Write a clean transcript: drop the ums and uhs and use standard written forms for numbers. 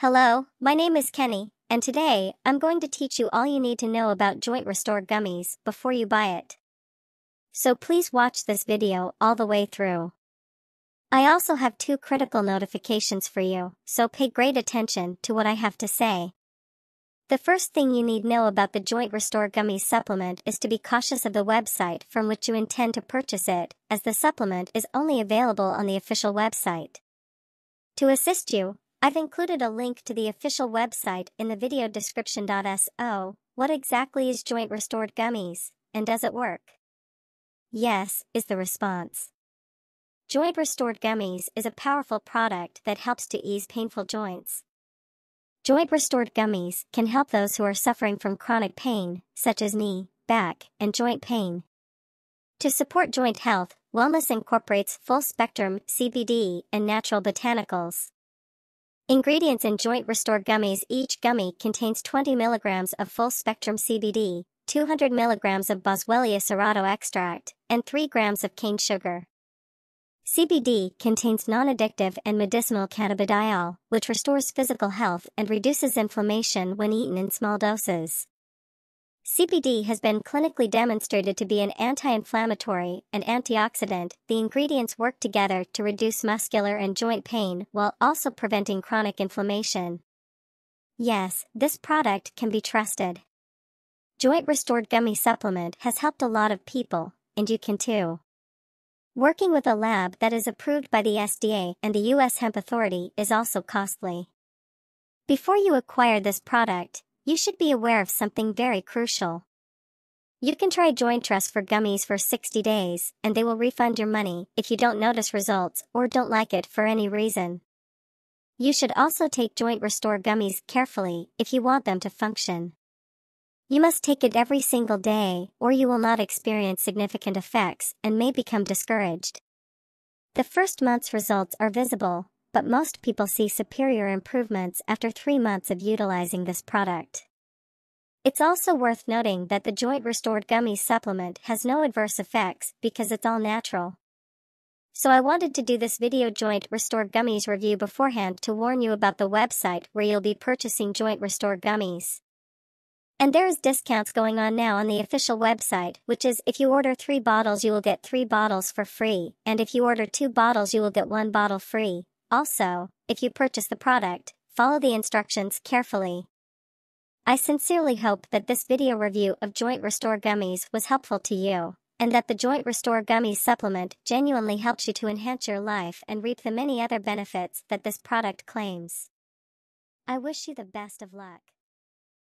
Hello, my name is Kenny, and today I'm going to teach you all you need to know about Jointrestore Gummies before you buy it. So please watch this video all the way through. I also have two critical notifications for you, so pay great attention to what I have to say. The first thing you need to know about the Jointrestore Gummies supplement is to be cautious of the website from which you intend to purchase it, as the supplement is only available on the official website. To assist you, I've included a link to the official website in the video description. So, what exactly is Jointrestore Gummies, and does it work? Yes, is the response. Jointrestore Gummies is a powerful product that helps to ease painful joints. Jointrestore Gummies can help those who are suffering from chronic pain, such as knee, back, and joint pain. To support joint health, wellness incorporates full-spectrum CBD and natural botanicals. Ingredients in Jointrestore Gummies: each gummy contains 20 milligrams of full-spectrum CBD, 200 milligrams of Boswellia Serrata Extract, and 3 grams of cane sugar. CBD contains non-addictive and medicinal cannabidiol, which restores physical health and reduces inflammation when eaten in small doses. CBD has been clinically demonstrated to be an anti-inflammatory and antioxidant. The ingredients work together to reduce muscular and joint pain while also preventing chronic inflammation. Yes, this product can be trusted. Jointrestore Gummy supplement has helped a lot of people, and you can too. Working with a lab that is approved by the FDA and the U.S. Hemp Authority is also costly. Before you acquire this product, you should be aware of something very crucial. You can try Jointrestore Gummies for 60 days, and they will refund your money if you don't notice results or don't like it for any reason. You should also take Jointrestore Gummies carefully if you want them to function. You must take it every single day, or you will not experience significant effects and may become discouraged. The first month's results are visible, but most people see superior improvements after 3 months of utilizing this product. It's also worth noting that the Jointrestore Gummies supplement has no adverse effects because it's all natural. So I wanted to do this video Jointrestore Gummies review beforehand to warn you about the website where you'll be purchasing Jointrestore Gummies. And there is discounts going on now on the official website, which is if you order 3 bottles you will get 3 bottles for free, and if you order 2 bottles you will get 1 bottle free. Also, if you purchase the product, follow the instructions carefully. I sincerely hope that this video review of Jointrestore Gummies was helpful to you, and that the Jointrestore Gummies supplement genuinely helps you to enhance your life and reap the many other benefits that this product claims. I wish you the best of luck.